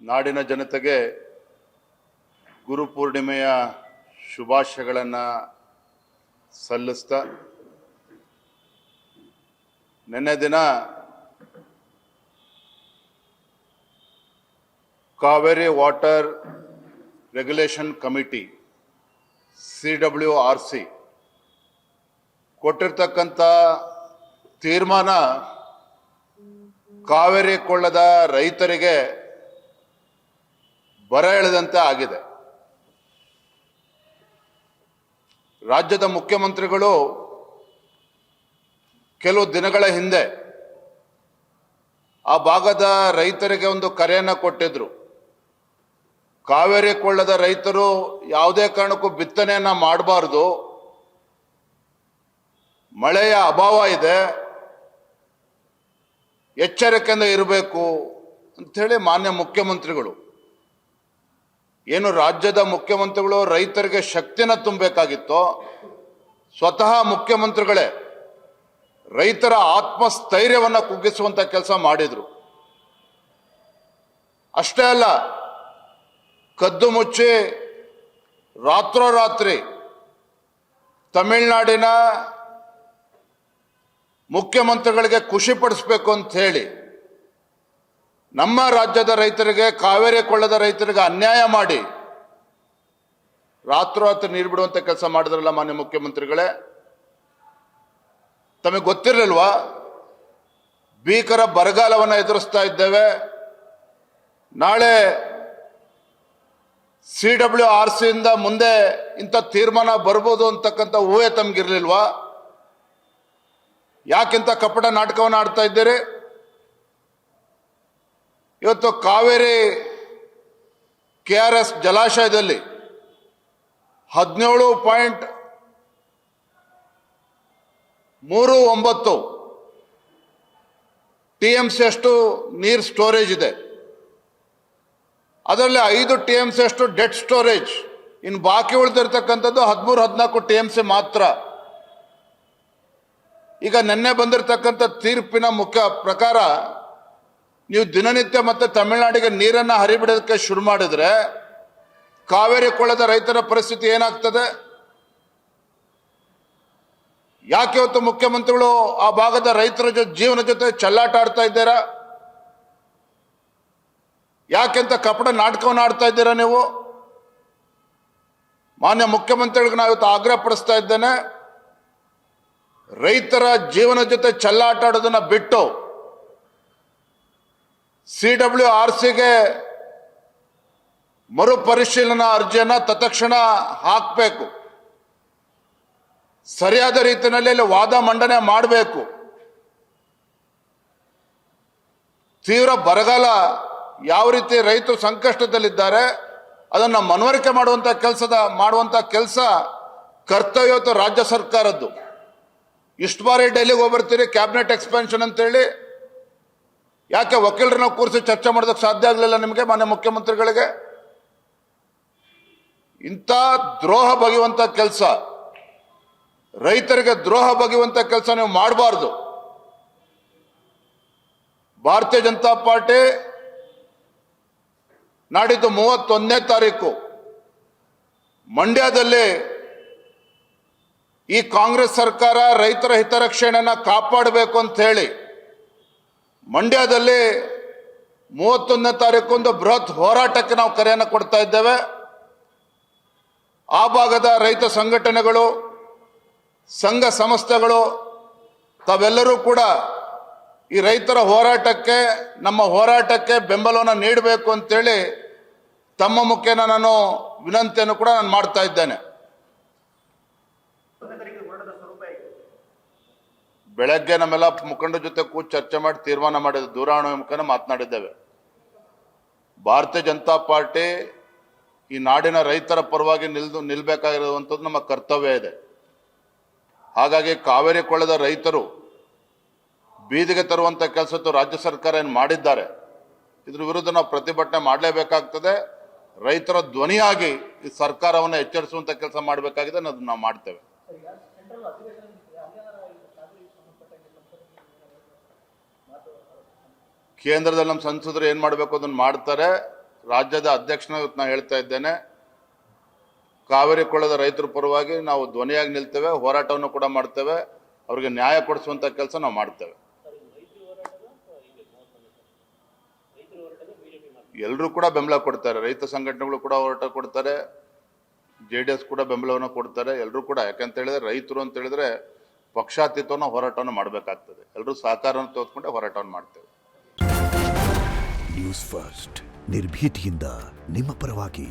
ನಾಡಿನ ಜನತೆಗೆ ಗುರುಪೂರ್ಣಿಮೆಯ ಶುಭಾಶಯಗಳನ್ನು ಸಲ್ಲಿಸ್ತಾ ನಿನ್ನೆ ದಿನ Kaveri water regulation committee CWRC ಕೊಟ್ಟಿರ್ತಕ್ಕಂಥ ತೀರ್ಮಾನ ಕಾವೇರಿ ಕೊಳ್ಳದ ರೈತರಿಗೆ ಬರ ಎಳೆದಂತೆ ಆಗಿದೆ. ರಾಜ್ಯದ ಮುಖ್ಯಮಂತ್ರಿಗಳು ಕೆಲವು ದಿನಗಳ ಹಿಂದೆ ಆ ಭಾಗದ ರೈತರಿಗೆ ಒಂದು ಕರೆಯನ್ನು ಕೊಟ್ಟಿದ್ರು. ಕಾವೇರಿ ಕೊಳ್ಳದ ರೈತರು ಯಾವುದೇ ಕಾರಣಕ್ಕೂ ಬಿತ್ತನೆಯನ್ನ ಮಾಡಬಾರ್ದು, ಮಳೆಯ ಅಭಾವ ಇದೆ, ಎಚ್ಚರಿಕೆಯಿಂದ ಇರಬೇಕು ಅಂಥೇಳಿ ಮಾನ್ಯ ಮುಖ್ಯಮಂತ್ರಿಗಳು ಏನು ರಾಜ್ಯದ ಮುಖ್ಯಮಂತ್ರಿಗಳು ರೈತರಿಗೆ ಶಕ್ತಿನ ತುಂಬಬೇಕಾಗಿತ್ತೋ ಸ್ವತಃ ಮುಖ್ಯಮಂತ್ರಿಗಳೇ ರೈತರ ಆತ್ಮಸ್ಥೈರ್ಯವನ್ನು ಕುಗ್ಗಿಸುವಂತ ಕೆಲಸ ಮಾಡಿದ್ರು. ಅಷ್ಟೇ ಅಲ್ಲ, ಕದ್ದು ಮುಚ್ಚಿ ರಾತ್ರೋರಾತ್ರಿ ತಮಿಳುನಾಡಿನ ಮುಖ್ಯಮಂತ್ರಿಗಳಿಗೆ ಖುಷಿ ಪಡಿಸ್ಬೇಕು ಅಂತ ಹೇಳಿ ನಮ್ಮ ರಾಜ್ಯದ ರೈತರಿಗೆ, ಕಾವೇರಿ ಕೊಳ್ಳದ ರೈತರಿಗೆ ಅನ್ಯಾಯ ಮಾಡಿ ರಾತ್ರೋರಾತ್ರಿ ನೀರು ಬಿಡುವಂತ ಕೆಲಸ ಮಾಡಿದ್ರಲ್ಲ ಮಾನ್ಯ ಮುಖ್ಯಮಂತ್ರಿಗಳೇ. ತಮಗೆ ಗೊತ್ತಿರಲಿಲ್ವಾ ಭೀಕರ ಬರಗಾಲವನ್ನು ಎದುರಿಸ್ತಾ ಇದ್ದೇವೆ, ನಾಳೆ CWRC ಇಂದ ಮುಂದೆ ಇಂಥ ತೀರ್ಮಾನ ಬರ್ಬೋದು ಅಂತಕ್ಕಂಥ ಊಹೆ ತಮಗಿರ್ಲಿಲ್ವಾ? ಯಾಕಿಂತ ಕಪಟ ನಾಟಕವನ್ನು ಆಡ್ತಾ ಇದ್ದೀರಿ? ಇವತ್ತು ಕಾವೇರಿ KRS ಜಲಾಶಯದಲ್ಲಿ 17.39 TMC ಅಷ್ಟು ನೀರು ಸ್ಟೋರೇಜ್ ಇದೆ. ಅದರಲ್ಲಿ 5 TMC ಅಷ್ಟು ಡೆಡ್ ಸ್ಟೋರೇಜ್. ಇನ್ನು ಬಾಕಿ ಉಳಿದಿರ್ತಕ್ಕಂಥದ್ದು 13-14 TMC ಮಾತ್ರ. ಈಗ ನಿನ್ನೆ ಬಂದಿರತಕ್ಕಂಥ ತೀರ್ಪಿನ ಮುಖ್ಯ ಪ್ರಕಾರ ನೀವು ದಿನನಿತ್ಯ ಮತ್ತೆ ತಮಿಳುನಾಡಿಗೆ ನೀರನ್ನು ಹರಿಬಿಡೋದಕ್ಕೆ ಶುರು ಮಾಡಿದ್ರೆ ಕಾವೇರಿ ಕೊಳ್ಳದ ರೈತರ ಪರಿಸ್ಥಿತಿ ಏನಾಗ್ತದೆ? ಯಾಕೆ ಇವತ್ತು ಮುಖ್ಯಮಂತ್ರಿಗಳು ಆ ಭಾಗದ ರೈತರ ಜೀವನ ಜೊತೆ ಚೆಲ್ಲಾಟ ಆಡ್ತಾ ಇದ್ದೀರಾ? ಯಾಕೆಂತ ಕಪಟ ನಾಟಕವನ್ನು ಆಡ್ತಾ ಇದ್ದೀರಾ ನೀವು? ಮಾನ್ಯ ಮುಖ್ಯಮಂತ್ರಿಗಳಿಗೆ ನಾವು ಇವತ್ತು ಆಗ್ರಹ ಪಡಿಸ್ತಾ ಇದ್ದೇನೆ, ರೈತರ ಜೀವನ ಜೊತೆ ಚೆಲ್ಲಾಟ ಆಡೋದನ್ನ ಬಿಟ್ಟು CWRCಗೆ ಮರುಪರಿಶೀಲನಾ ಅರ್ಜಿಯನ್ನ ತತ್ಕ್ಷಣ ಹಾಕಬೇಕು. ಸರಿಯಾದ ರೀತಿಯಲ್ಲಿ ವಾದ ಮಂಡನೆ ಮಾಡಬೇಕು. ತೀವ್ರ ಬರಗಾಲ ಯಾವ ರೀತಿ ರೈತರು ಸಂಕಷ್ಟದಲ್ಲಿದ್ದಾರೆ ಅದನ್ನ ಮನವರಿಕೆ ಮಾಡುವಂತ ಕೆಲಸ ಕರ್ತವ್ಯ ಇವತ್ತು ರಾಜ್ಯ ಸರ್ಕಾರದ್ದು. ಇಷ್ಟು ಬಾರಿ ಡೆಲ್ಲಿಗೆ ಹೋಗ್ಬರ್ತೀರಿ ಕ್ಯಾಬಿನೆಟ್ ಎಕ್ಸ್ಪಾನ್ಷನ್ ಅಂತೇಳಿ, ಯಾಕೆ ವಕೀಲರನ್ನ ಕೂರಿಸಿ ಚರ್ಚೆ ಮಾಡೋದಕ್ಕೆ ಸಾಧ್ಯ ಆಗಲಿಲ್ಲ ನಿಮಗೆ ಮಾನ್ಯ ಮುಖ್ಯಮಂತ್ರಿಗಳಿಗೆ? ಇಂಥ ದ್ರೋಹ ಬಗೆಯುವಂತ ಕೆಲಸ, ರೈತರಿಗೆ ದ್ರೋಹ ಬಗೆಯುವಂತ ಕೆಲಸ ನೀವು ಮಾಡಬಾರ್ದು. ಭಾರತೀಯ ಜನತಾ ಪಾರ್ಟಿ ನಾಡಿದ್ದು 31ನೇ ತಾರೀಕು ಮಂಡ್ಯದಲ್ಲಿ ಈ ಕಾಂಗ್ರೆಸ್ ಸರ್ಕಾರ ರೈತರ ಹಿತರಕ್ಷಣೆಯನ್ನ ಕಾಪಾಡಬೇಕು ಅಂತ ಹೇಳಿ ಮಂಡ್ಯದಲ್ಲಿ 31ನೇ ತಾರೀಕು ಬೃಹತ್ ಹೋರಾಟಕ್ಕೆ ನಾವು ಕರೆಯನ್ನು ಕೊಡ್ತಾ ಇದ್ದೇವೆ. ಆ ಭಾಗದ ರೈತ ಸಂಘಟನೆಗಳು, ಸಂಘ ಸಂಸ್ಥೆಗಳು ತಾವೆಲ್ಲರೂ ಕೂಡ ಈ ರೈತರ ಹೋರಾಟಕ್ಕೆ, ನಮ್ಮ ಹೋರಾಟಕ್ಕೆ ಬೆಂಬಲವನ್ನು ನೀಡಬೇಕು ಅಂತೇಳಿ ತಮ್ಮ ಮುಖೇನ ನಾನು ವಿನಂತಿಯನ್ನು ಕೂಡ ನಾನು ಮಾಡ್ತಾ ಇದ್ದೇನೆ. ಬೆಳಗ್ಗೆ ನಮ್ಮೆಲ್ಲ ಮುಖಂಡರ ಜೊತೆ ಕೂತು ಚರ್ಚೆ ಮಾಡಿ ತೀರ್ಮಾನ ಮಾಡಿದ ದೂರವಾಣಿ ಮುಖೇನ ಮಾತನಾಡಿದ್ದೇವೆ. ಭಾರತೀಯ ಜನತಾ ಪಾರ್ಟಿ ಈ ನಾಡಿನ ರೈತರ ಪರವಾಗಿ ನಿಲ್ಬೇಕಾಗಿರುವಂಥದ್ದು ನಮ್ಮ ಕರ್ತವ್ಯ ಇದೆ. ಹಾಗಾಗಿ ಕಾವೇರಿ ಕೊಳ್ಳದ ರೈತರು ಬೀದಿಗೆ ತರುವಂತ ಕೆಲಸ ರಾಜ್ಯ ಸರ್ಕಾರ ಏನು ಮಾಡಿದ್ದಾರೆ, ಇದ್ರ ವಿರುದ್ಧ ನಾವು ಪ್ರತಿಭಟನೆ ಮಾಡಲೇಬೇಕಾಗ್ತದೆ. ರೈತರ ಧ್ವನಿಯಾಗಿ ಈ ಸರ್ಕಾರವನ್ನು ಎಚ್ಚರಿಸುವಂತ ಕೆಲಸ ಮಾಡಬೇಕಾಗಿದೆ, ಅದನ್ನು ನಾವು ಮಾಡ್ತೇವೆ. ಕೇಂದ್ರದಲ್ಲಿ ನಮ್ಮ ಸಂಸದರು ಏನು ಮಾಡಬೇಕು ಅದನ್ನು ಮಾಡ್ತಾರೆ. ರಾಜ್ಯದ ಅಧ್ಯಕ್ಷನ ಇವತ್ತು ನಾನು ಹೇಳ್ತಾ ಇದ್ದೇನೆ, ಕಾವೇರಿ ಕೊಳ್ಳದ ರೈತರ ಪರವಾಗಿ ನಾವು ಧ್ವನಿಯಾಗಿ ನಿಲ್ತೇವೆ, ಹೋರಾಟವನ್ನು ಕೂಡ ಮಾಡ್ತೇವೆ, ಅವ್ರಿಗೆ ನ್ಯಾಯ ಕೊಡಿಸುವಂಥ ಕೆಲಸ ನಾವು ಮಾಡ್ತೇವೆ. ಎಲ್ಲರೂ ಕೂಡ ಬೆಂಬಲ ಕೊಡ್ತಾರೆ, ರೈತ ಸಂಘಟನೆಗಳು ಕೂಡ ಹೋರಾಟ ಕೊಡ್ತಾರೆ, JDS ಕೂಡ ಬೆಂಬಲವನ್ನು ಕೊಡ್ತಾರೆ, ಎಲ್ಲರೂ ಕೂಡ. ಯಾಕಂತ ಹೇಳಿದ್ರೆ ರೈತರು ಅಂತ ಹೇಳಿದ್ರೆ ಪಕ್ಷಾತೀತವನ್ನ ಹೋರಾಟವನ್ನು ಮಾಡಬೇಕಾಗ್ತದೆ. ಎಲ್ಲರೂ ಸಹಕಾರವನ್ನು ತೋರಿಸ್ಕೊಂಡೆ ಹೋರಾಟವನ್ನು ಮಾಡ್ತೇವೆ. ನ್ಯೂಸ್ ಫಸ್ಟ್ ನಿರ್ಭೀತಿಯಿಂದ ನಿಮ್ಮ ಪರವಾಗಿ.